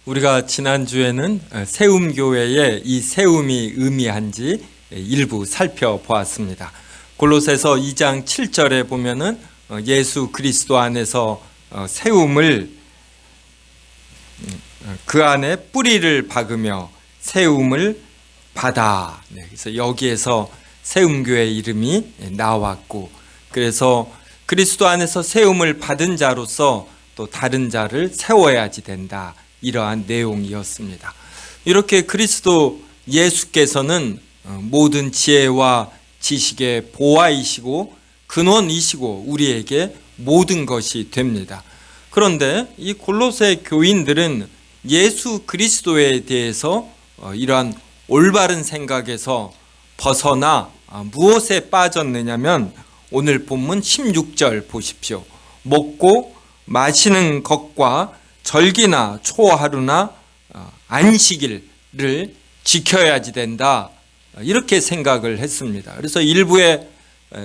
우리가 지난주에는 세움교회의 이 세움이 의미한지 일부 살펴보았습니다. 골로새서 2장 7절에 보면은 예수 그리스도 안에서 세움을 그 안에 뿌리를 박으며 세움을 받아. 그래서 여기에서 세움교회 이름이 나왔고, 그래서 그리스도 안에서 세움을 받은 자로서 또 다른 자를 세워야지 된다. 이러한 내용이었습니다. 이렇게 그리스도 예수께서는 모든 지혜와 지식의 보화이시고 근원이시고 우리에게 모든 것이 됩니다. 그런데 이 골로새 교인들은 예수 그리스도에 대해서 이러한 올바른 생각에서 벗어나 무엇에 빠졌느냐면 오늘 본문 16절 보십시오. 먹고 마시는 것과 절기나 초하루나 안식일을 지켜야지 된다, 이렇게 생각을 했습니다. 그래서 일부의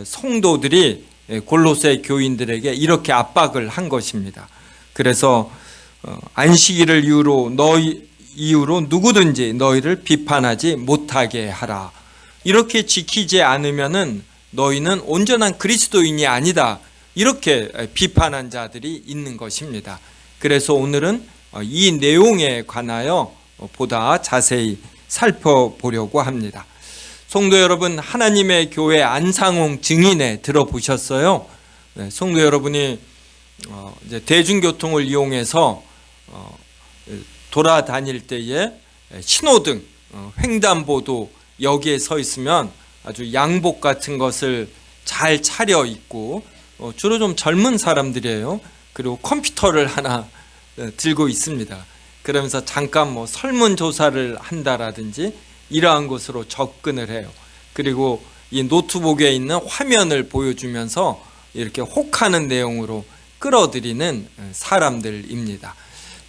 성도들이 골로새 교인들에게 이렇게 압박을 한 것입니다. 그래서 안식일을 이유로 누구든지 너희를 비판하지 못하게 하라. 이렇게 지키지 않으면은 너희는 온전한 그리스도인이 아니다. 이렇게 비판한 자들이 있는 것입니다. 그래서 오늘은 이 내용에 관하여 보다 자세히 살펴보려고 합니다. 성도 여러분, 하나님의 교회 안상홍 증인회 들어보셨어요? 네, 성도 여러분이 이제 대중교통을 이용해서 돌아다닐 때에 신호등, 횡단보도 여기에 서 있으면 아주 양복 같은 것을 잘 차려 입고 주로 좀 젊은 사람들이에요. 그리고 컴퓨터를 하나 들고 있습니다. 그러면서 잠깐 설문조사를 한다라든지 이러한 것으로 접근을 해요. 그리고 이 노트북에 있는 화면을 보여주면서 이렇게 혹하는 내용으로 끌어들이는 사람들입니다.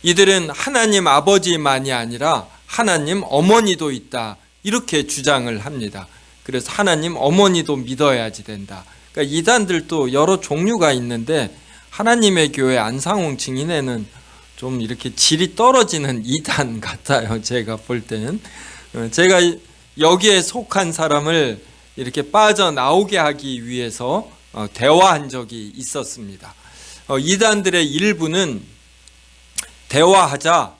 이들은 하나님 아버지만이 아니라 하나님 어머니도 있다, 이렇게 주장을 합니다. 그래서 하나님 어머니도 믿어야지 된다. 그러니까 이단들도 여러 종류가 있는데 하나님의 교회 안상홍 증인회는 좀 이렇게 질이 떨어지는 이단 같아요. 제가 볼 때는. 제가 여기에 속한 사람을 이렇게 빠져나오게 하기 위해서 대화한 적이 있었습니다. 이단들의 일부는 대화하자,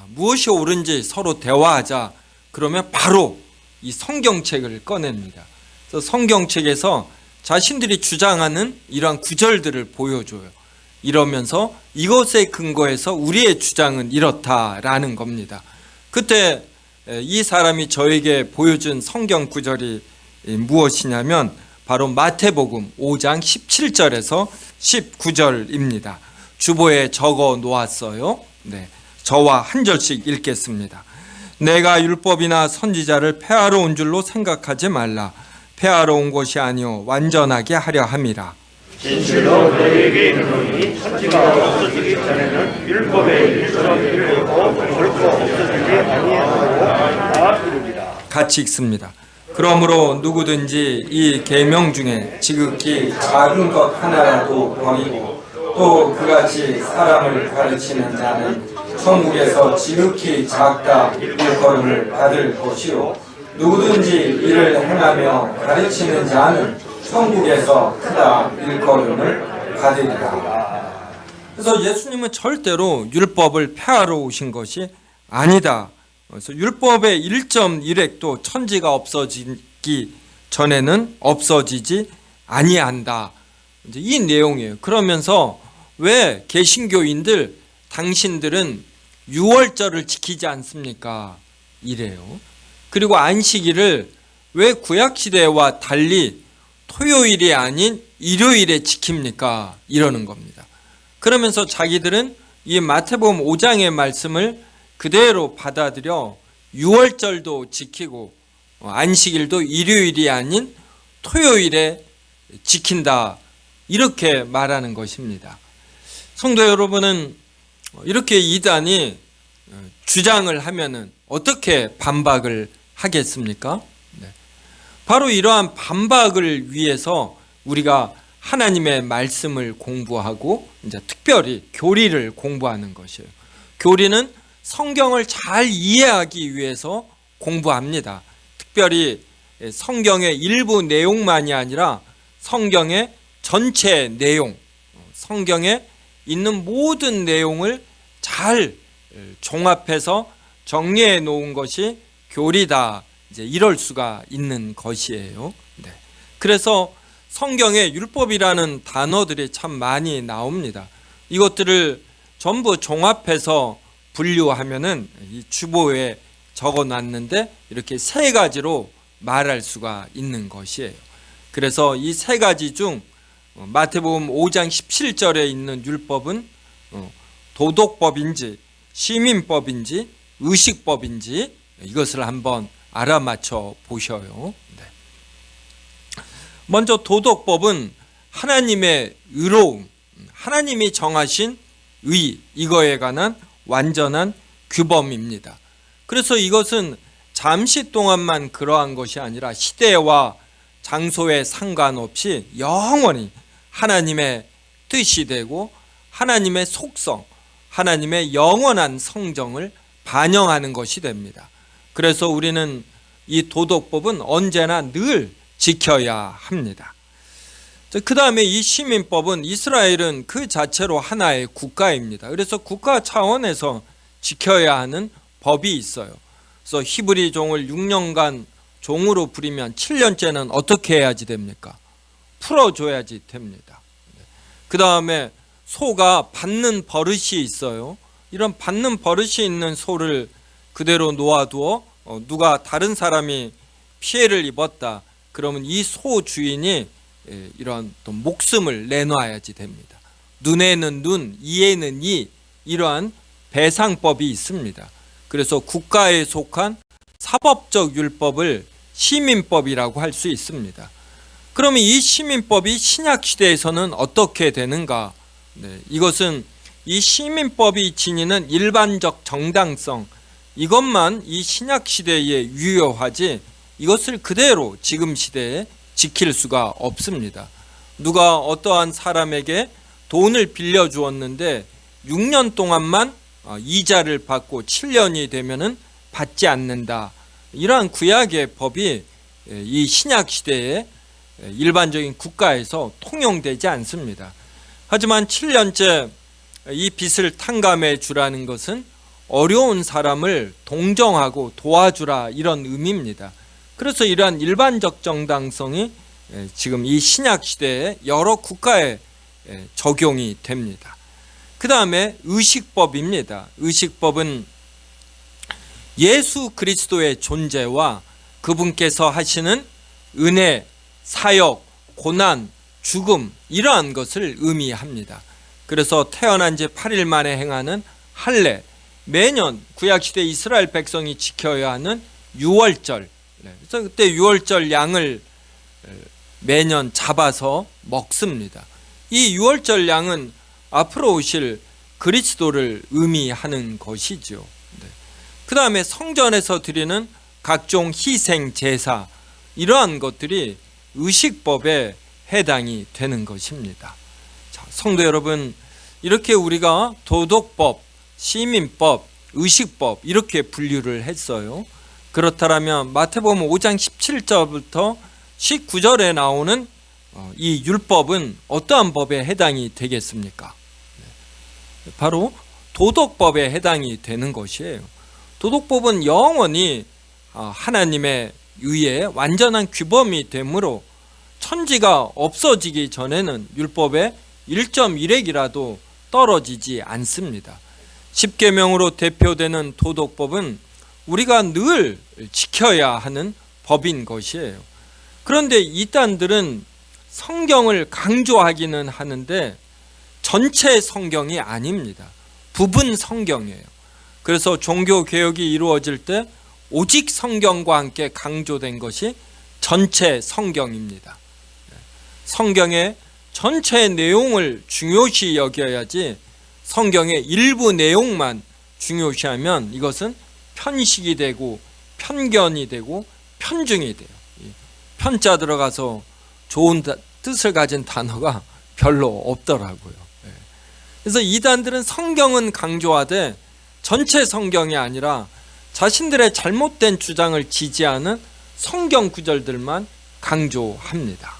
무엇이 옳은지 서로 대화하자, 그러면 바로 이 성경책을 꺼냅니다. 그래서 성경책에서 자신들이 주장하는 이러한 구절들을 보여줘요. 이러면서 이것에 근거해서 우리의 주장은 이렇다라는 겁니다. 그때 이 사람이 저에게 보여준 성경 구절이 무엇이냐면 바로 마태복음 5장 17절에서 19절입니다. 주보에 적어 놓았어요. 네, 저와 한 절씩 읽겠습니다. 내가 율법이나 선지자를 폐하러 온 줄로 생각하지 말라. 폐하러 온 것이 아니요 완전하게 하려 함이라. 진실로 너희에게 이르노니 천지가 없어지기 전에는 율법의 일절을 이루고 결코 없어지지 아니하고 다 이루리라. 같이 읽습니다. 그러므로 누구든지 이 계명 중에 지극히 작은 것 하나라도 버리고 또 그같이 사람을 가르치는 자는 천국에서 지극히 작다 일컬음을 받을 것이요 누구든지 이를 행하며 가르치는 자는 천국에서 크다 일컬음을 받으리라. 그래서 예수님은 절대로 율법을 폐하러 오신 것이 아니다. 그래서 율법의 1.1획도 천지가 없어지기 전에는 없어지지 아니한다. 이제 이 내용이에요. 그러면서 왜 개신교인들 당신들은 유월절을 지키지 않습니까? 이래요. 그리고 안식일을 왜 구약시대와 달리 토요일이 아닌 일요일에 지킵니까? 이러는 겁니다. 그러면서 자기들은 이 마태복음 5장의 말씀을 그대로 받아들여 유월절도 지키고 안식일도 일요일이 아닌 토요일에 지킨다, 이렇게 말하는 것입니다. 성도 여러분은 이렇게 이단이 주장을 하면은 어떻게 반박을 하겠습니까? 네. 바로 이러한 반박을 위해서 우리가 하나님의 말씀을 공부하고 이제 특별히 교리를 공부하는 것이에요. 교리는 성경을 잘 이해하기 위해서 공부합니다. 특별히 성경의 일부 내용만이 아니라 성경의 전체 내용, 성경에 있는 모든 내용을 잘 종합해서 정리해 놓은 것이 교리다. 이제 이럴 수가 있는 것이에요. 네. 그래서 성경에 율법이라는 단어들이 참 많이 나옵니다. 이것들을 전부 종합해서 분류하면은 이 주보에 적어 놨는데 이렇게 세 가지로 말할 수가 있는 것이에요. 그래서 이 세 가지 중 마태복음 5장 17절에 있는 율법은 도덕법인지 시민법인지 의식법인지 이것을 한번 알아맞혀 보셔요. 네. 먼저 도덕법은 하나님의 의로움, 하나님이 정하신 의, 이거에 관한 완전한 규범입니다. 그래서 이것은 잠시 동안만 그러한 것이 아니라 시대와 장소에 상관없이 영원히 하나님의 뜻이 되고 하나님의 속성, 하나님의 영원한 성정을 반영하는 것이 됩니다. 그래서 우리는 이 도덕법은 언제나 늘 지켜야 합니다. 그 다음에 이 시민법은 이스라엘은 그 자체로 하나의 국가입니다. 그래서 국가 차원에서 지켜야 하는 법이 있어요. 그래서 히브리 종을 6년간 종으로 부리면 7년째는 어떻게 해야지 됩니까? 풀어줘야지 됩니다. 그 다음에 소가 받는 버릇이 있어요. 이런 받는 버릇이 있는 소를 그대로 놓아두어 누가 다른 사람이 피해를 입었다. 그러면 이 소 주인이 이런 또 목숨을 내놔야지 됩니다. 눈에는 눈, 이에는 이, 이러한 배상법이 있습니다. 그래서 국가에 속한 사법적 율법을 시민법이라고 할 수 있습니다. 그러면 이 시민법이 신약시대에서는 어떻게 되는가? 네, 이것은 이 시민법이 지니는 일반적 정당성, 이것만 이 신약시대에 유효하지 이것을 그대로 지금 시대에 지킬 수가 없습니다. 누가 어떠한 사람에게 돈을 빌려주었는데 6년 동안만 이자를 받고 7년이 되면은 받지 않는다. 이러한 구약의 법이 이 신약 시대에 일반적인 국가에서 통용되지 않습니다. 하지만 7년째 이 빚을 탕감해 주라는 것은 어려운 사람을 동정하고 도와주라 이런 의미입니다. 그래서 이러한 일반적 정당성이 지금 이 신약 시대에 여러 국가에 적용이 됩니다. 그 다음에 의식법입니다. 의식법은 예수 그리스도의 존재와 그분께서 하시는 은혜, 사역, 고난, 죽음 이러한 것을 의미합니다. 그래서 태어난 지 8일 만에 행하는 할례, 매년 구약시대 이스라엘 백성이 지켜야 하는 유월절, 그래서 그때 유월절 양을 매년 잡아서 먹습니다. 이 유월절 양은 앞으로 오실 그리스도를 의미하는 것이죠. 그 다음에 성전에서 드리는 각종 희생 제사, 이러한 것들이 의식법에 해당이 되는 것입니다. 자, 성도 여러분, 이렇게 우리가 도덕법, 시민법, 의식법 이렇게 분류를 했어요. 그렇다면 마태복음 5장 17절부터 19절에 나오는 이 율법은 어떠한 법에 해당이 되겠습니까? 바로 도덕법에 해당이 되는 것이에요. 도덕법은 영원히 하나님의 의에 완전한 규범이 되므로 천지가 없어지기 전에는 율법의 1.1획이라도 떨어지지 않습니다. 십계명으로 대표되는 도덕법은 우리가 늘 지켜야 하는 법인 것이에요. 그런데 이단들은 성경을 강조하기는 하는데 전체 성경이 아닙니다. 부분 성경이에요. 그래서 종교개혁이 이루어질 때 오직 성경과 함께 강조된 것이 전체 성경입니다. 성경의 전체 내용을 중요시 여겨야지 성경의 일부 내용만 중요시하면 이것은 편식이 되고 편견이 되고 편중이 돼요. 편자 들어가서 좋은 뜻을 가진 단어가 별로 없더라고요. 그래서 이단들은 성경은 강조하되 전체 성경이 아니라 자신들의 잘못된 주장을 지지하는 성경 구절들만 강조합니다.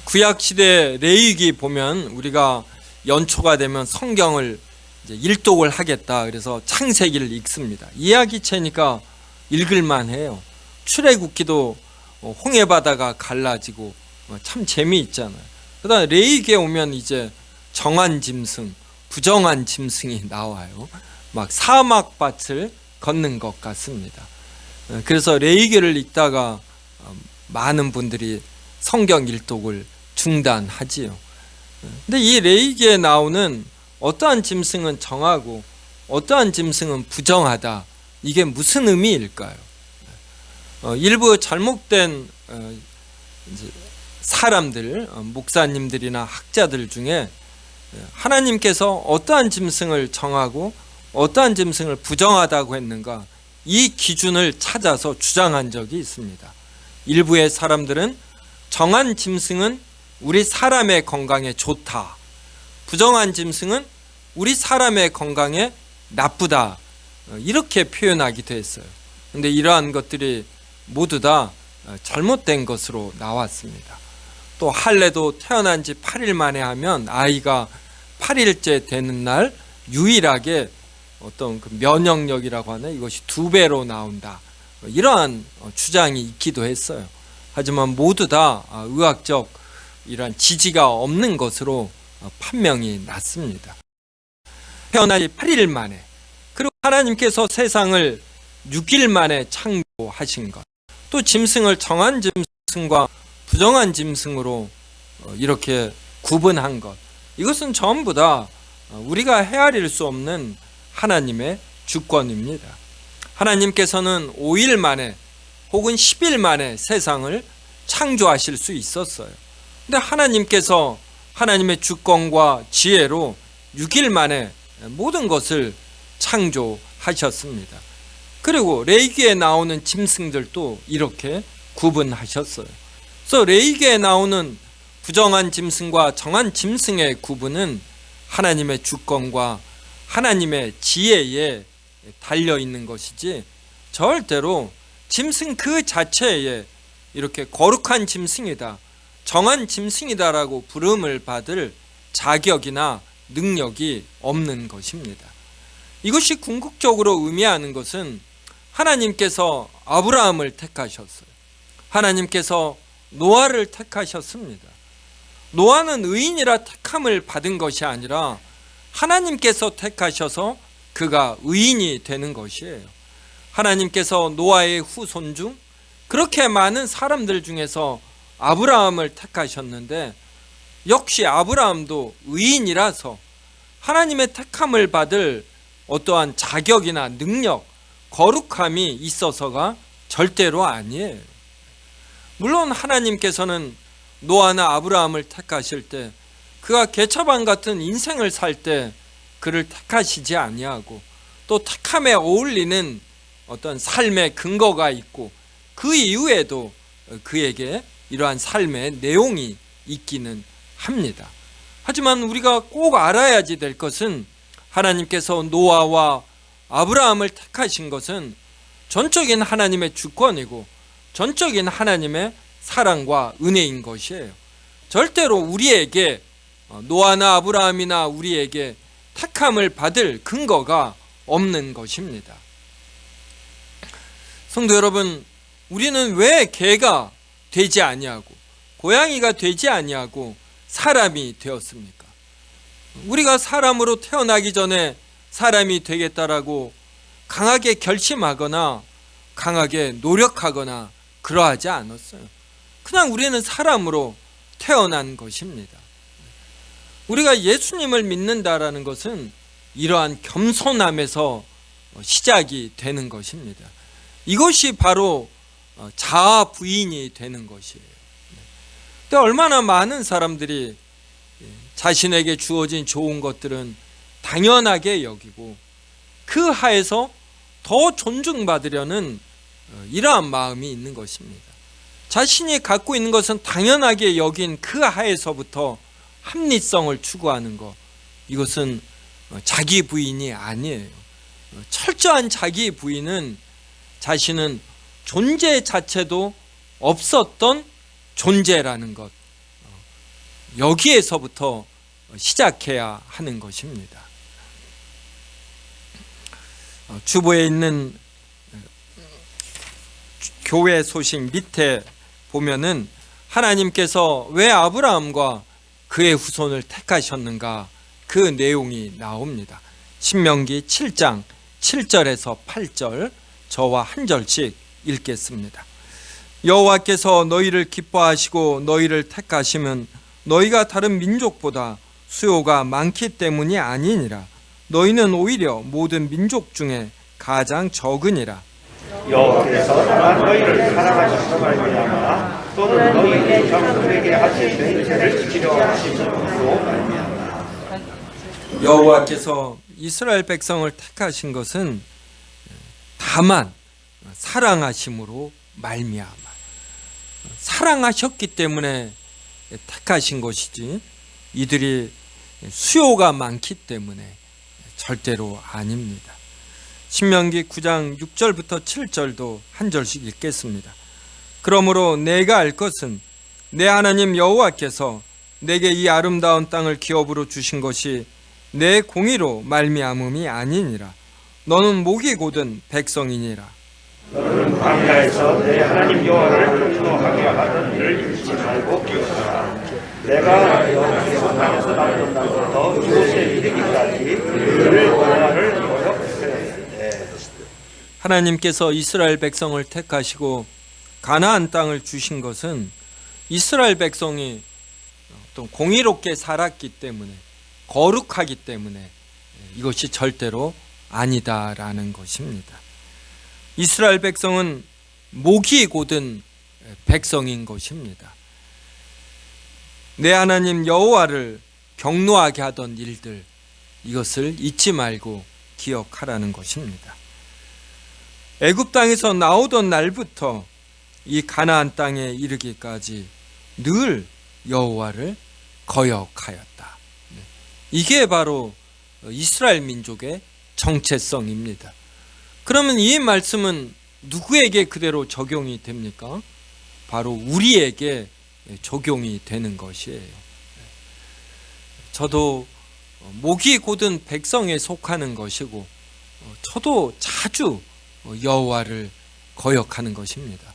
구약 시대 레위기 보면 우리가 연초가 되면 성경을 이제 일독을 하겠다. 그래서 창세기를 읽습니다. 이야기체니까 읽을만 해요. 출애굽기도 홍해 바다가 갈라지고 참 재미있잖아요. 그다음 레위기에 오면 이제 정한 짐승, 부정한 짐승이 나와요. 막 사막밭을 걷는 것 같습니다. 그래서 레위기를 읽다가 많은 분들이 성경 일독을 중단하지요. 근데 이 레위기에 나오는 어떠한 짐승은 정하고 어떠한 짐승은 부정하다. 이게 무슨 의미일까요? 일부 잘못된 사람들, 목사님들이나 학자들 중에 하나님께서 어떠한 짐승을 정하고 어떠한 짐승을 부정하다고 했는가, 이 기준을 찾아서 주장한 적이 있습니다. 일부의 사람들은 정한 짐승은 우리 사람의 건강에 좋다, 부정한 짐승은 우리 사람의 건강에 나쁘다, 이렇게 표현하기도 했어요. 그런데 이러한 것들이 모두 다 잘못된 것으로 나왔습니다. 또 할례도 태어난 지 8일 만에 하면 아이가 8일째 되는 날 유일하게 어떤 그 면역력이라고 하는 이것이 2배로 나온다, 이러한 주장이 있기도 했어요. 하지만 모두 다 의학적 이러한 지지가 없는 것으로 판명이 났습니다. 태어나기 8일 만에, 그리고 하나님께서 세상을 6일 만에 창조하신 것, 또 짐승을 정한 짐승과 부정한 짐승으로 이렇게 구분한 것, 이것은 전부 다 우리가 헤아릴 수 없는 하나님의 주권입니다. 하나님께서는 5일 만에 혹은 10일 만에 세상을 창조하실 수 있었어요. 근데 하나님께서 하나님의 주권과 지혜로 6일 만에 모든 것을 창조하셨습니다. 그리고 레위기에 나오는 짐승들도 이렇게 구분하셨어요. 그래서 레위기에 나오는 부정한 짐승과 정한 짐승의 구분은 하나님의 주권과 하나님의 지혜에 달려 있는 것이지, 절대로 짐승 그 자체에 이렇게 거룩한 짐승이다, 정한 짐승이다라고 부름을 받을 자격이나 능력이 없는 것입니다. 이것이 궁극적으로 의미하는 것은 하나님께서 아브라함을 택하셨어요. 하나님께서 노아를 택하셨습니다. 노아는 의인이라 택함을 받은 것이 아니라 하나님께서 택하셔서 그가 의인이 되는 것이에요. 하나님께서 노아의 후손 중 그렇게 많은 사람들 중에서 아브라함을 택하셨는데, 역시 아브라함도 의인이라서 하나님의 택함을 받을 어떠한 자격이나 능력, 거룩함이 있어서가 절대로 아니에요. 물론 하나님께서는 노아나 아브라함을 택하실 때 그가 개처방 같은 인생을 살 때 그를 택하시지 아니하고, 또 택함에 어울리는 어떤 삶의 근거가 있고 그 이후에도 그에게 이러한 삶의 내용이 있기는 합니다. 하지만 우리가 꼭 알아야지 될 것은, 하나님께서 노아와 아브라함을 택하신 것은 전적인 하나님의 주권이고 전적인 하나님의 사랑과 은혜인 것이에요. 절대로 우리에게, 노아나 아브라함이나 우리에게 택함을 받을 근거가 없는 것입니다. 성도 여러분, 우리는 왜 개가 되지 아니하고 고양이가 되지 아니하고 사람이 되었습니까? 우리가 사람으로 태어나기 전에 사람이 되겠다라고 강하게 결심하거나 강하게 노력하거나 그러하지 않았어요. 그냥 우리는 사람으로 태어난 것입니다. 우리가 예수님을 믿는다라는 것은 이러한 겸손함에서 시작이 되는 것입니다. 이것이 바로 자아 부인이 되는 것이에요. 근데 얼마나 많은 사람들이 자신에게 주어진 좋은 것들은 당연하게 여기고 그 하에서 더 존중받으려는 이러한 마음이 있는 것입니다. 자신이 갖고 있는 것은 당연하게 여긴 그 하에서부터 합리성을 추구하는 것, 이것은 자기 부인이 아니에요. 철저한 자기 부인은 자신은 존재 자체도 없었던 존재라는 것, 여기에서부터 시작해야 하는 것입니다. 주보에 있는 교회 소식 밑에 보면은 하나님께서 왜 아브라함과 그의 후손을 택하셨는가, 그 내용이 나옵니다. 신명기 7장 7절에서 8절, 저와 한 절씩 읽겠습니다. 여호와께서 너희를 기뻐하시고 너희를 택하시면 너희가 다른 민족보다 수요가 많기 때문이 아니니라. 너희는 오히려 모든 민족 중에 가장 적으니라. 여호와께서 다만 너희를 사랑하셔서 말미암아 또는 너희의 장로에게 하신 맹세를 지키려 하심으로 말미암아. 여호와께서 이스라엘 백성을 택하신 것은 다만 사랑하심으로 말미암아, 사랑하셨기 때문에 택하신 것이지 이들이 수요가 많기 때문에 절대로 아닙니다. 신명기 9장 6절부터 7절도 한 절씩 읽겠습니다. 그러므로 내가 알 것은 내 하나님 여호와께서 내게 이 아름다운 땅을 기업으로 주신 것이 내 공의로 말미암음이 아니니라. 너는 목이 곧은 백성이니라. 너는 광야에서 내 하나님 여호와를 경노하게 하던 일을 잊지 말고 기억하라. 내가 여호와께서 땅에서 나오던 날부터 이곳에 이르기까지 그를 여호와를 거역하였으되. 하나님께서 이스라엘 백성을 택하시고 가나안 땅을 주신 것은 이스라엘 백성이 어떤 공의롭게 살았기 때문에, 거룩하기 때문에 이것이 절대로 아니다라는 것입니다. 이스라엘 백성은 목이 곧은 백성인 것입니다. 내 하나님 여호와를 경노하게 하던 일들, 이것을 잊지 말고 기억하라는 것입니다. 애굽 땅에서 나오던 날부터 이 가나안 땅에 이르기까지 늘 여호와를 거역하였다. 이게 바로 이스라엘 민족의 정체성입니다. 그러면 이 말씀은 누구에게 그대로 적용이 됩니까? 바로 우리에게 적용이 되는 것이에요. 저도 목이 곧은 백성에 속하는 것이고, 저도 자주 여호와를 거역하는 것입니다.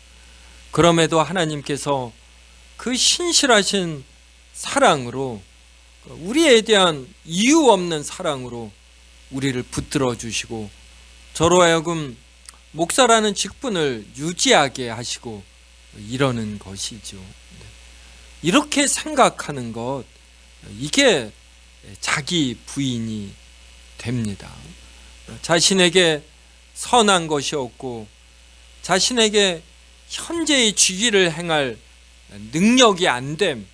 그럼에도 하나님께서 그 신실하신 사랑으로, 우리에 대한 이유 없는 사랑으로 우리를 붙들어 주시고, 저로 하여금 목사라는 직분을 유지하게 하시고 이러는 것이죠. 이렇게 생각하는 것, 이게 자기 부인이 됩니다. 자신에게 선한 것이 없고 자신에게 현재의 주기를 행할 능력이 안 됨,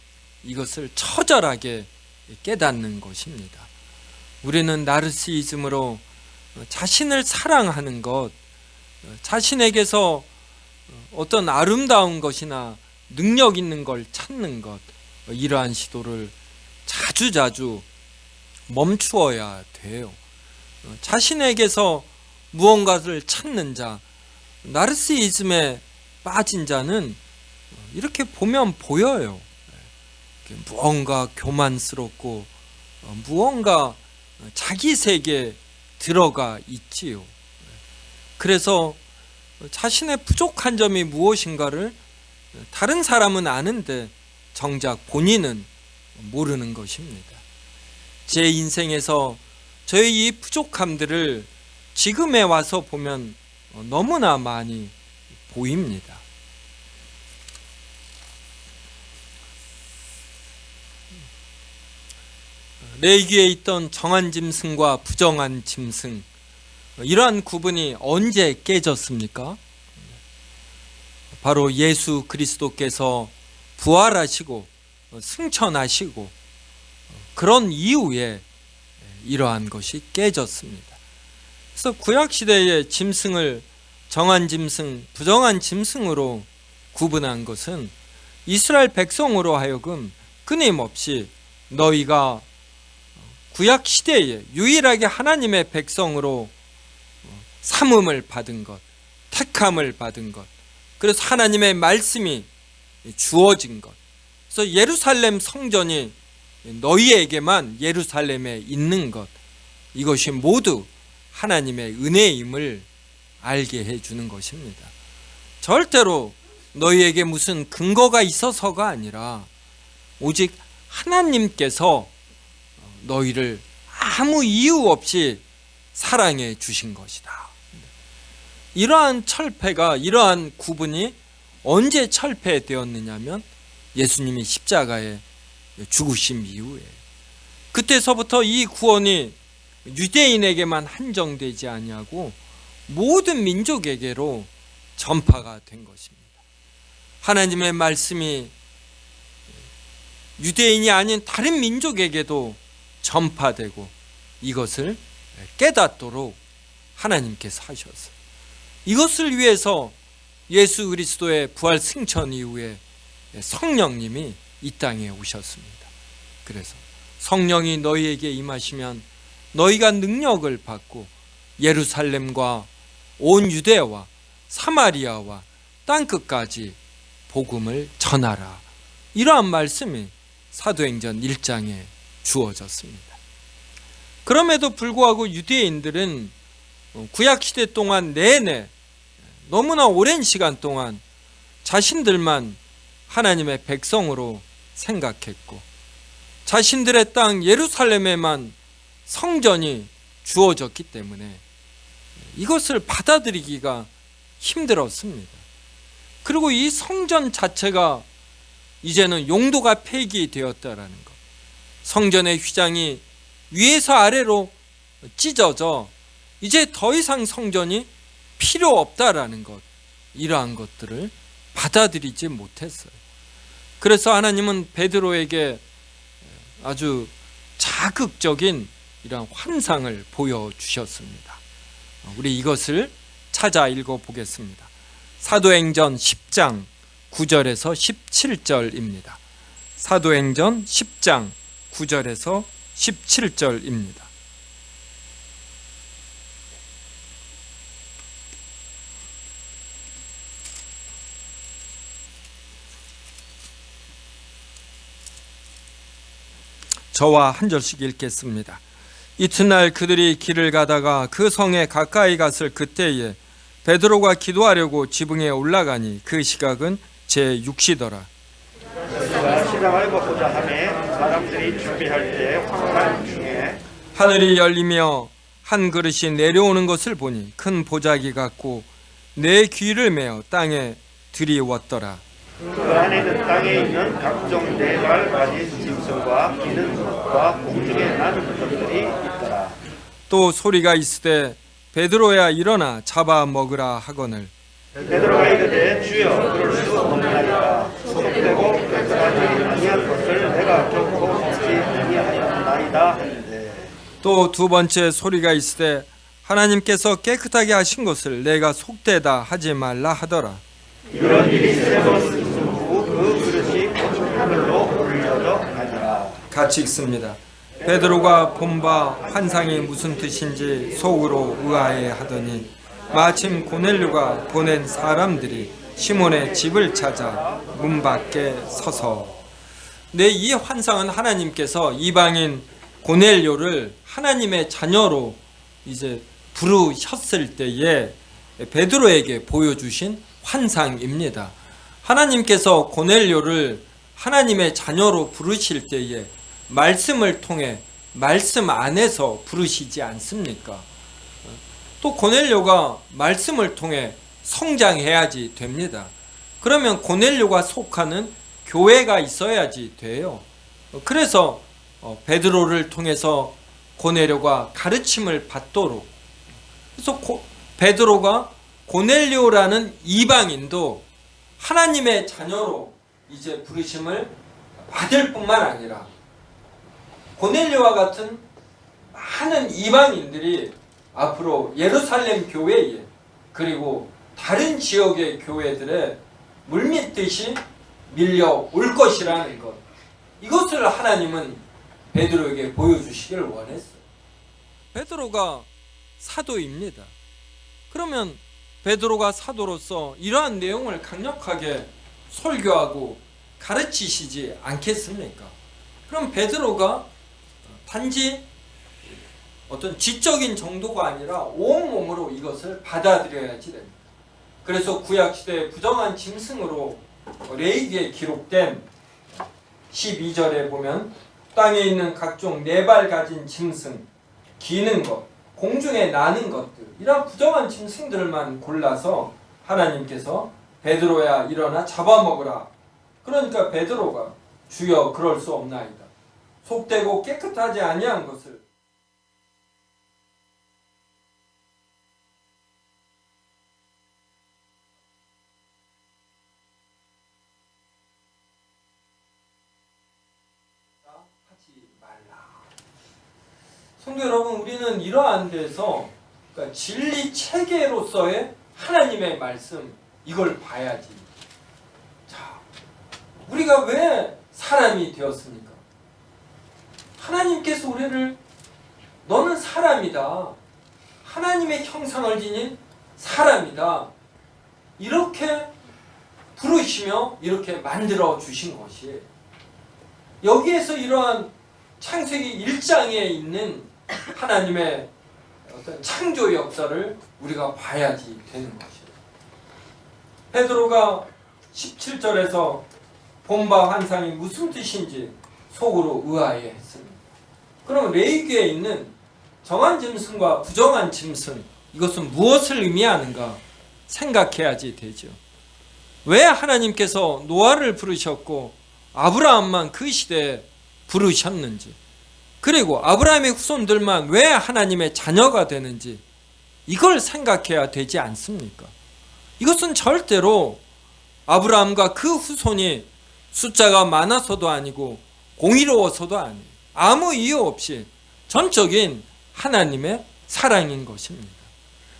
이것을 처절하게 깨닫는 것입니다. 우리는 나르시즘으로 자신을 사랑하는 것, 자신에게서 어떤 아름다운 것이나 능력 있는 걸 찾는 것, 이러한 시도를 자주자주 멈추어야 돼요. 자신에게서 무언가를 찾는 자, 나르시즘에 빠진 자는 이렇게 보면 보여요. 무언가 교만스럽고 무언가 자기 세계에 들어가 있지요. 그래서 자신의 부족한 점이 무엇인가를 다른 사람은 아는데 정작 본인은 모르는 것입니다. 제 인생에서 저의 이 부족함들을 지금에 와서 보면 너무나 많이 보입니다. 레위기에 있던 정한 짐승과 부정한 짐승, 이러한 구분이 언제 깨졌습니까? 바로 예수 그리스도께서 부활하시고 승천하시고 그런 이후에 이러한 것이 깨졌습니다. 그래서 구약시대의 짐승을 정한 짐승, 부정한 짐승으로 구분한 것은 이스라엘 백성으로 하여금 끊임없이 너희가 구약 시대에 유일하게 하나님의 백성으로 삼음을 받은 것, 택함을 받은 것, 그래서 하나님의 말씀이 주어진 것. 그래서 예루살렘 성전이 너희에게만 예루살렘에 있는 것, 이것이 모두 하나님의 은혜임을 알게 해주는 것입니다. 절대로 너희에게 무슨 근거가 있어서가 아니라 오직 하나님께서 너희를 아무 이유 없이 사랑해 주신 것이다. 이러한 철폐가, 이러한 구분이 언제 철폐되었느냐면 예수님이 십자가에 죽으심 이후에, 그때서부터 이 구원이 유대인에게만 한정되지 아니하고 모든 민족에게로 전파가 된 것입니다. 하나님의 말씀이 유대인이 아닌 다른 민족에게도 전파되고 이것을 깨닫도록 하나님께서 하셨어요. 이것을 위해서 예수 그리스도의 부활 승천 이후에 성령님이 이 땅에 오셨습니다. 그래서 성령이 너희에게 임하시면 너희가 능력을 받고 예루살렘과 온 유대와 사마리아와 땅끝까지 복음을 전하라. 이러한 말씀이 사도행전 1장에 주어졌습니다. 그럼에도 불구하고 유대인들은 구약시대 동안 내내 너무나 오랜 시간 동안 자신들만 하나님의 백성으로 생각했고 자신들의 땅 예루살렘에만 성전이 주어졌기 때문에 이것을 받아들이기가 힘들었습니다. 그리고 이 성전 자체가 이제는 용도가 폐기되었다라는 것, 성전의 휘장이 위에서 아래로 찢어져 이제 더 이상 성전이 필요 없다라는 것, 이러한 것들을 받아들이지 못했어요. 그래서 하나님은 베드로에게 아주 자극적인 이러한 환상을 보여주셨습니다. 우리 이것을 찾아 읽어보겠습니다. 사도행전 10장 9절에서 17절입니다. 사도행전 10장 9절에서 17절입니다. 저와 한 절씩 읽겠습니다. 이튿날 그들이 길을 가다가 그 성에 가까이 갔을 그때에 베드로가 기도하려고 지붕에 올라가니 그 시각은 제6시더라. 그가 시장을 걷고자 하매 사람들이 준비할 때 황관 중에 하늘이 열리며 한 그릇이 내려오는 것을 보니 큰 보자기 같고 네 귀를 메어 땅에 들이웠더라. 그 안에는 땅에 있는 각종 네 발가지 짐승과 기는 것과 공중에 나는 것들이 있더라. 또 소리가 있으되 베드로야 일어나 잡아 먹으라 하거늘 베드로가 이르되 주여 그럴 수 없나이다. 속되고 뺏어가지 아니한 것을 내가 결코 먹지 아니하였나이다 하는데, 또 두 번째 소리가 있으되 하나님께서 깨끗하게 하신 것을 내가 속되다 하지 말라 하더라. 이런 일이 세 번 있은 후 그 그릇이 하늘로 올려져 가니라. 같이 읽습니다. 베드로가 본 바 환상이 무슨 뜻인지 속으로 의아해 하더니 마침 고넬료가 보낸 사람들이 시몬의 집을 찾아 문 밖에 서서, 이 환상은 하나님께서 이방인 고넬료를 하나님의 자녀로 이제 부르셨을 때에 베드로에게 보여주신 환상입니다. 하나님께서 고넬료를 하나님의 자녀로 부르실 때에 말씀을 통해 말씀 안에서 부르시지 않습니까? 또 고넬료가 말씀을 통해 성장해야지 됩니다. 그러면 고넬료가 속하는 교회가 있어야지 돼요. 그래서 베드로를 통해서 고넬료가 가르침을 받도록, 그래서 베드로가 고넬료라는 이방인도 하나님의 자녀로 이제 부르심을 받을 뿐만 아니라 고넬료와 같은 많은 이방인들이 앞으로 예루살렘 교회에 그리고 다른 지역의 교회들에 물밀듯이 밀려올 것이라는 것, 이것을 하나님은 베드로에게 보여주시기를 원했어요. 베드로가 사도입니다. 그러면 베드로가 사도로서 이러한 내용을 강력하게 설교하고 가르치시지 않겠습니까? 그럼 베드로가 단지 어떤 지적인 정도가 아니라 온몸으로 이것을 받아들여야지 됩니다. 그래서 구약시대의 부정한 짐승으로 레위기에 기록된 12절에 보면 땅에 있는 각종 네 발 가진 짐승, 기는 것, 공중에 나는 것들, 이런 부정한 짐승들만 골라서 하나님께서 베드로야 일어나 잡아먹으라. 그러니까 베드로가 주여 그럴 수 없나이다. 속되고 깨끗하지 아니한 것을 하지 말라. 성도 여러분, 우리는 이러한 데서 그러니까 진리 체계로서의 하나님의 말씀, 이걸 봐야지. 자, 우리가 왜 사람이 되었습니까? 하나님께서 우리를 너는 사람이다, 하나님의 형상을 지닌 사람이다, 이렇게 부르시며 이렇게 만들어 주신 것이, 여기에서 이러한 창세기 1장에 있는 하나님의 어떤 창조 역사를 우리가 봐야지 되는 것이에요. 베드로가 17절에서 본 바 환상이 무슨 뜻인지 속으로 의아해 했습니다. 그럼 레위기에 있는 정한 짐승과 부정한 짐승, 이것은 무엇을 의미하는가 생각해야지 되죠. 왜 하나님께서 노아를 부르셨고 아브라함만 그 시대에 부르셨는지, 그리고 아브라함의 후손들만 왜 하나님의 자녀가 되는지, 이걸 생각해야 되지 않습니까? 이것은 절대로 아브라함과 그 후손이 숫자가 많아서도 아니고 공의로워서도 아니에요. 아무 이유 없이 전적인 하나님의 사랑인 것입니다.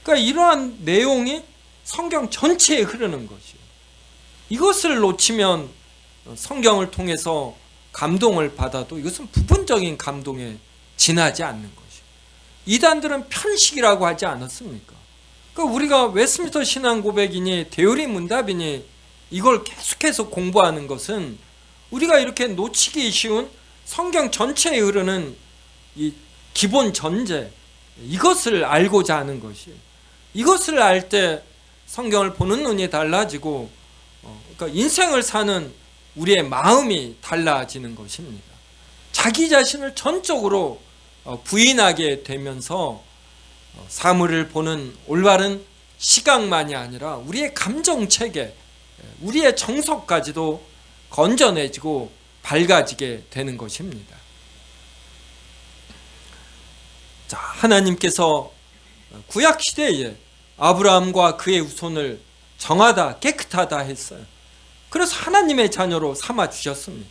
그러니까 이러한 내용이 성경 전체에 흐르는 것이에요. 이것을 놓치면 성경을 통해서 감동을 받아도 이것은 부분적인 감동에 지나지 않는 것이에요. 이단들은 편식이라고 하지 않았습니까? 그러니까 우리가 웨스트민스터 신앙 고백이니 대요리 문답이니 이걸 계속해서 공부하는 것은 우리가 이렇게 놓치기 쉬운 성경 전체에 흐르는 이 기본 전제, 이것을 알고자 하는 것이에요. 이것을 알 때 성경을 보는 눈이 달라지고, 그러니까 인생을 사는 우리의 마음이 달라지는 것입니다. 자기 자신을 전적으로 부인하게 되면서 사물을 보는 올바른 시각만이 아니라 우리의 감정체계, 우리의 정서까지도 건져내지고 밝아지게 되는 것입니다. 자, 하나님께서 구약시대에 아브라함과 그의 후손을 정하다, 깨끗하다 했어요. 그래서 하나님의 자녀로 삼아주셨습니다.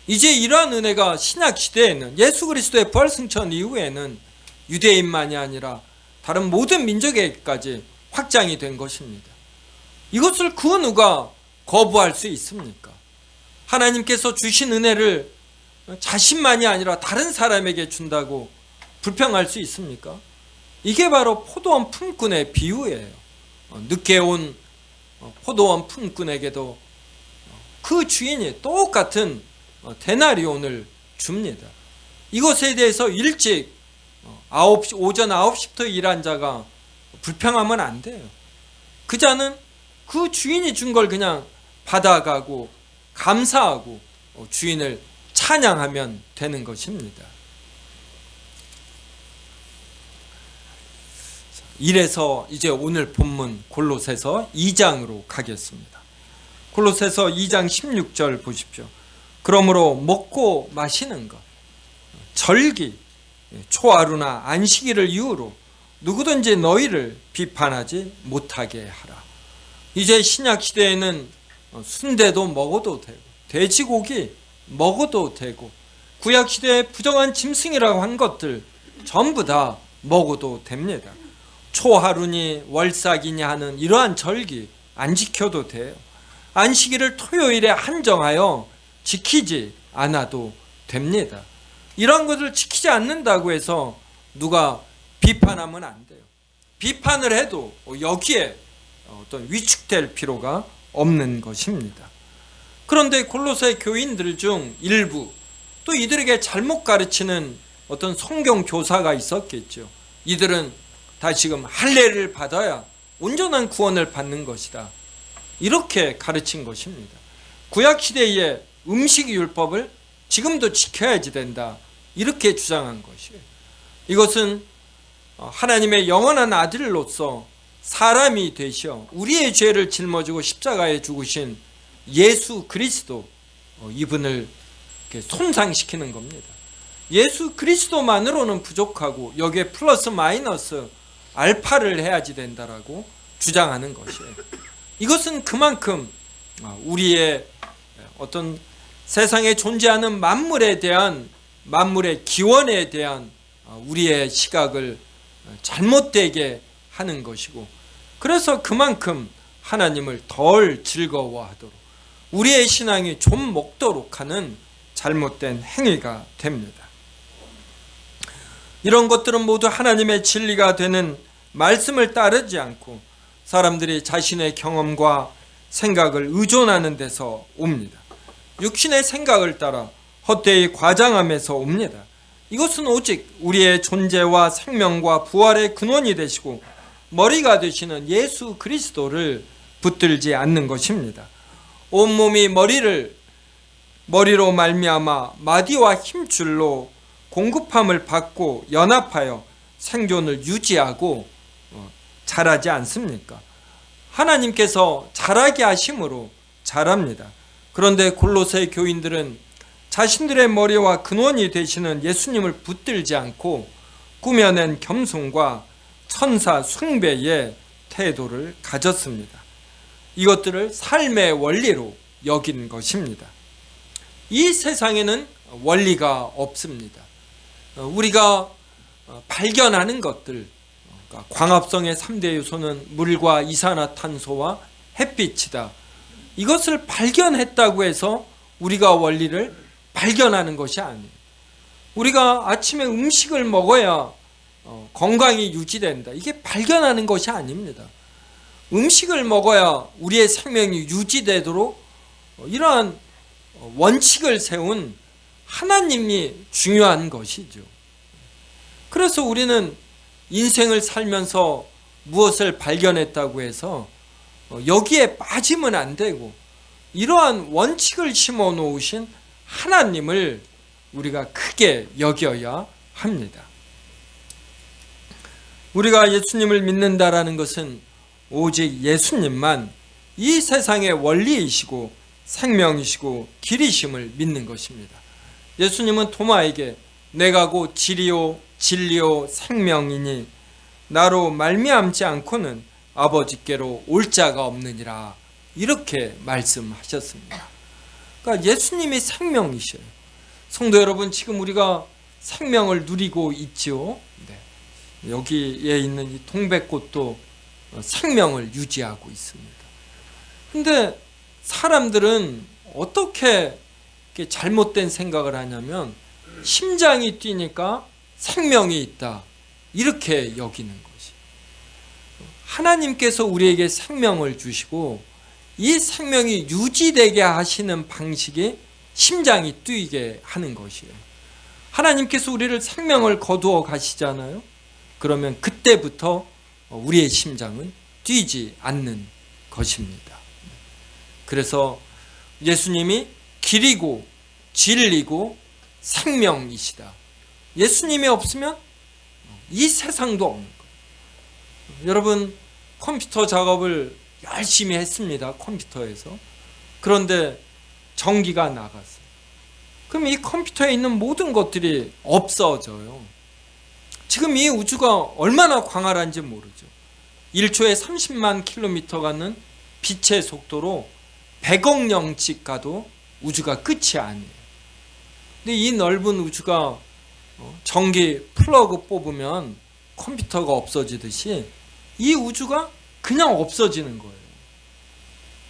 이제 이러한 은혜가 신약시대에는, 예수 그리스도의 부활승천 이후에는 유대인만이 아니라 다른 모든 민족에게까지 확장이 된 것입니다. 이것을 그 누가 거부할 수 있습니까? 하나님께서 주신 은혜를 자신만이 아니라 다른 사람에게 준다고 불평할 수 있습니까? 이게 바로 포도원 품꾼의 비유예요. 늦게 온 포도원 품꾼에게도 그 주인이 똑같은 데나리온을 줍니다. 이것에 대해서 일찍 오전 9시부터 일한 자가 불평하면 안 돼요. 그 자는 그 주인이 준 걸 그냥 받아가고 감사하고 주인을 찬양하면 되는 것입니다. 이래서 이제 오늘 본문 골로새서 2장으로 가겠습니다. 골로새서 2장 16절 보십시오. 그러므로 먹고 마시는 것, 절기, 초하루나 안식일을 이유로 누구든지 너희를 비판하지 못하게 하라. 이제 신약 시대에는 순대도 먹어도 되고 돼지고기 먹어도 되고 구약 시대의 부정한 짐승이라고 한 것들 전부 다 먹어도 됩니다. 초하루니 월삭이니 하는 이러한 절기 안 지켜도 돼요. 안식일을 토요일에 한정하여 지키지 않아도 됩니다. 이런 것을 지키지 않는다고 해서 누가 비판하면 안 돼요. 비판을 해도 여기에 어떤 위축될 필요가 없는 것입니다. 그런데 골로새 교인들 중 일부, 또 이들에게 잘못 가르치는 어떤 성경 교사가 있었겠죠. 이들은 다시금 할례를 받아야 온전한 구원을 받는 것이다, 이렇게 가르친 것입니다. 구약시대의 음식율법을 지금도 지켜야지 된다, 이렇게 주장한 것이에요. 이것은 하나님의 영원한 아들로서 사람이 되셔 우리의 죄를 짊어지고 십자가에 죽으신 예수 그리스도, 이분을 이렇게 손상시키는 겁니다. 예수 그리스도만으로는 부족하고 여기에 플러스 마이너스 알파를 해야지 된다라고 주장하는 것이에요. 이것은 그만큼 우리의 어떤 세상에 존재하는 만물에 대한, 만물의 기원에 대한 우리의 시각을 잘못되게 하는 것이고, 그래서 그만큼 하나님을 덜 즐거워하도록, 우리의 신앙이 좀 먹도록 하는 잘못된 행위가 됩니다. 이런 것들은 모두 하나님의 진리가 되는 말씀을 따르지 않고 사람들이 자신의 경험과 생각을 의존하는 데서 옵니다. 육신의 생각을 따라 헛되이 과장함에서 옵니다. 이것은 오직 우리의 존재와 생명과 부활의 근원이 되시고 머리가 되시는 예수 그리스도를 붙들지 않는 것입니다. 온몸이 머리로 말미암아 마디와 힘줄로 공급함을 받고 연합하여 생존을 유지하고 자라지 않습니까? 하나님께서 자라게 하심으로 자랍니다. 그런데 골로새 교인들은 자신들의 머리와 근원이 되시는 예수님을 붙들지 않고 꾸며낸 겸손과 천사 숭배의 태도를 가졌습니다. 이것들을 삶의 원리로 여긴 것입니다. 이 세상에는 원리가 없습니다. 우리가 발견하는 것들, 그러니까 광합성의 3대 요소는 물과 이산화탄소와 햇빛이다. 이것을 발견했다고 해서 우리가 원리를 발견하는 것이 아니에요. 우리가 아침에 음식을 먹어야 건강이 유지된다, 이게 발견하는 것이 아닙니다. 음식을 먹어야 우리의 생명이 유지되도록 이러한 원칙을 세운 하나님이 중요한 것이죠. 그래서 우리는 인생을 살면서 무엇을 발견했다고 해서 여기에 빠지면 안 되고, 이러한 원칙을 심어 놓으신 하나님을 우리가 크게 여겨야 합니다. 우리가 예수님을 믿는다라는 것은 오직 예수님만 이 세상의 원리이시고 생명이시고 길이심을 믿는 것입니다. 예수님은 도마에게 내가 곧 길이요 진리요 생명이니 나로 말미암지 않고는 아버지께로 올 자가 없느니라, 이렇게 말씀하셨습니다. 그러니까 예수님이 생명이셔요. 성도 여러분, 지금 우리가 생명을 누리고 있지요. 네. 여기에 있는 이 동백꽃도 생명을 유지하고 있습니다. 근데 사람들은 어떻게 이렇게 잘못된 생각을 하냐면 심장이 뛰니까 생명이 있다, 이렇게 여기는 것이. 하나님께서 우리에게 생명을 주시고 이 생명이 유지되게 하시는 방식이 심장이 뛰게 하는 것이에요. 하나님께서 우리를 생명을 거두어 가시잖아요. 그러면 그때부터 우리의 심장은 뛰지 않는 것입니다. 그래서 예수님이 길이고 진리고 생명이시다. 예수님이 없으면 이 세상도 없는 거예요. 여러분, 컴퓨터 작업을 열심히 했습니다. 컴퓨터에서. 그런데 전기가 나갔어요. 그럼 이 컴퓨터에 있는 모든 것들이 없어져요. 지금 이 우주가 얼마나 광활한지 모르죠. 1초에 30만 킬로미터 가는 빛의 속도로 100억 년씩 가도 우주가 끝이 아니에요. 근데 이 넓은 우주가 전기 플러그 뽑으면 컴퓨터가 없어지듯이 이 우주가 그냥 없어지는 거예요.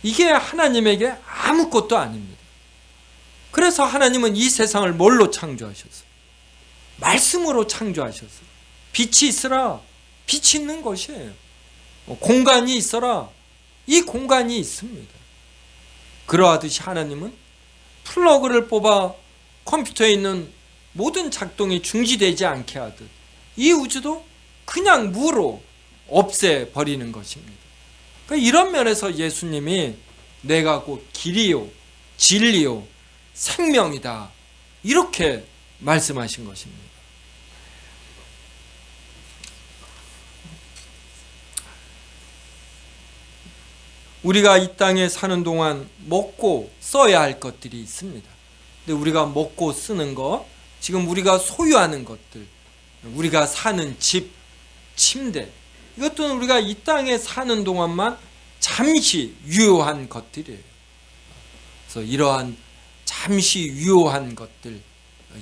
이게 하나님에게 아무것도 아닙니다. 그래서 하나님은 이 세상을 뭘로 창조하셨어요? 말씀으로 창조하셨어요. 빛이 있으라, 빛이 있는 것이에요. 공간이 있어라, 이 공간이 있습니다. 그러하듯이 하나님은 플러그를 뽑아 컴퓨터에 있는 모든 작동이 중지되지 않게 하듯 이 우주도 그냥 무로 없애버리는 것입니다. 그러니까 이런 면에서 예수님이 내가 곧 길이요 진리요 생명이다, 이렇게 말씀하신 것입니다. 우리가 이 땅에 사는 동안 먹고 써야 할 것들이 있습니다. 근데 우리가 먹고 쓰는 것, 지금 우리가 소유하는 것들, 우리가 사는 집, 침대, 이것들은 우리가 이 땅에 사는 동안만 잠시 유효한 것들이에요. 그래서 이러한 잠시 유효한 것들,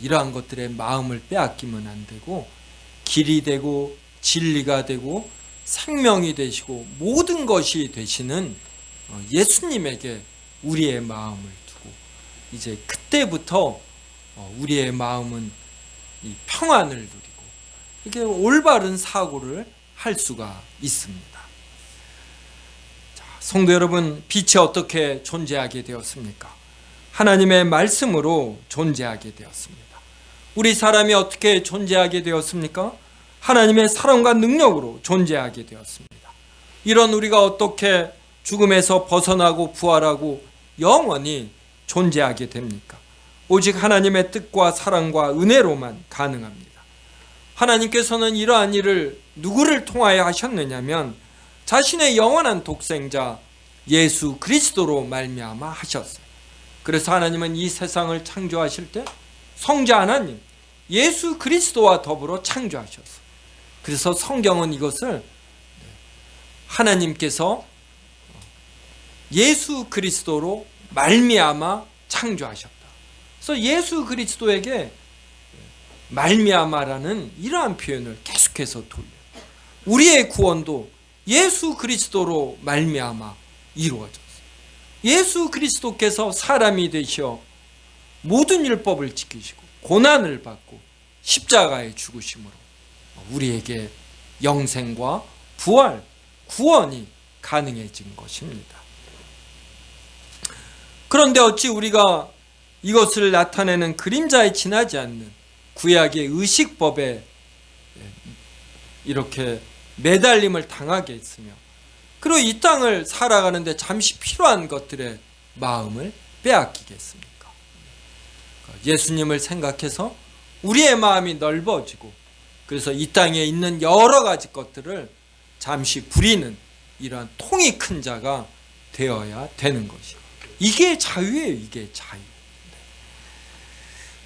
이러한 것들의 마음을 빼앗기면 안 되고, 길이 되고 진리가 되고 생명이 되시고 모든 것이 되시는 예수님에게 우리의 마음을 두고, 이제 그때부터 우리의 마음은 이 평안을 누리고 이렇게 올바른 사고를 할 수가 있습니다. 자, 성도 여러분, 빛이 어떻게 존재하게 되었습니까? 하나님의 말씀으로 존재하게 되었습니다. 우리 사람이 어떻게 존재하게 되었습니까? 하나님의 사랑과 능력으로 존재하게 되었습니다. 이런 우리가 어떻게 죽음에서 벗어나고 부활하고 영원히 존재하게 됩니까? 오직 하나님의 뜻과 사랑과 은혜로만 가능합니다. 하나님께서는 이러한 일을 누구를 통하여 하셨느냐면 자신의 영원한 독생자 예수 그리스도로 말미암아 하셨어요. 그래서 하나님은 이 세상을 창조하실 때 성자 하나님 예수 그리스도와 더불어 창조하셨어요. 그래서 성경은 이것을 하나님께서 예수 그리스도로 말미암아 창조하셨다. 그래서 예수 그리스도에게 말미암아라는 이러한 표현을 계속해서 돌려요. 우리의 구원도 예수 그리스도로 말미암아 이루어졌어요. 예수 그리스도께서 사람이 되셔 모든 율법을 지키시고 고난을 받고 십자가에 죽으심으로 우리에게 영생과 부활, 구원이 가능해진 것입니다. 그런데 어찌 우리가 이것을 나타내는 그림자에 지나지 않는 구약의 의식법에 이렇게 매달림을 당하게 했으며, 그리고 이 땅을 살아가는데 잠시 필요한 것들의 마음을 빼앗기겠습니까? 예수님을 생각해서 우리의 마음이 넓어지고, 그래서 이 땅에 있는 여러 가지 것들을 잠시 부리는 이러한 통이 큰 자가 되어야 되는 것이에요. 이게 자유예요. 이게 자유.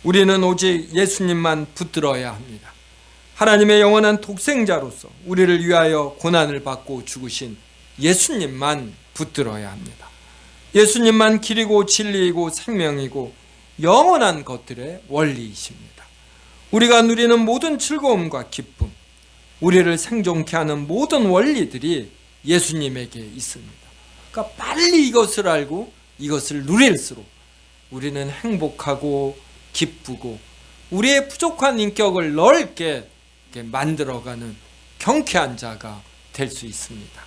우리는 오직 예수님만 붙들어야 합니다. 하나님의 영원한 독생자로서 우리를 위하여 고난을 받고 죽으신 예수님만 붙들어야 합니다. 예수님만 길이고 진리이고 생명이고 영원한 것들의 원리이십니다. 우리가 누리는 모든 즐거움과 기쁨, 우리를 생존케 하는 모든 원리들이 예수님에게 있습니다. 그러니까 빨리 이것을 알고 이것을 누릴수록 우리는 행복하고 기쁘고 우리의 부족한 인격을 넓게 만들어가는 경쾌한 자가 될 수 있습니다.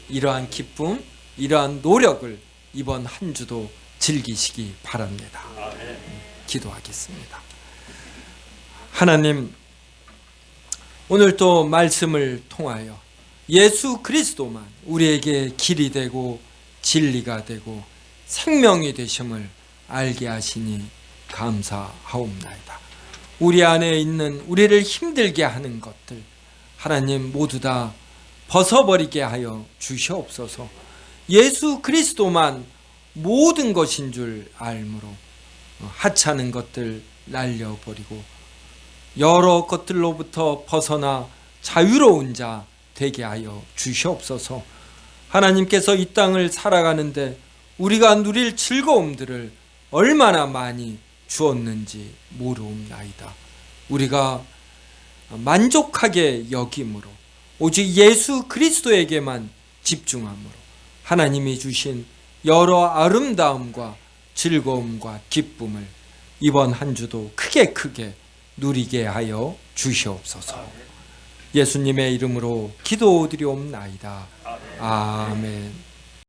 이러한 기쁨, 이러한 노력을 이번 한 주도 즐기시기 바랍니다. 기도하겠습니다. 하나님, 오늘 또 말씀을 통하여 예수 그리스도만 우리에게 길이 되고 진리가 되고 생명이 되심을 알게 하시니 감사하옵나이다. 우리 안에 있는 우리를 힘들게 하는 것들 하나님 모두 다 벗어버리게 하여 주시옵소서. 예수 그리스도만 모든 것인 줄 알므로 하찮은 것들 날려버리고 여러 것들로부터 벗어나 자유로운 자 되게 하여 주시옵소서. 하나님께서 이 땅을 살아가는데 우리가 누릴 즐거움들을 얼마나 많이 주었는지 모르옵나이다. 우리가 만족하게 여김으로 오직 예수 그리스도에게만 집중함으로 하나님이 주신 여러 아름다움과 즐거움과 기쁨을 이번 한 주도 크게 누리게 하여 주시옵소서. 예수님의 이름으로 기도드리옵나이다. 아멘.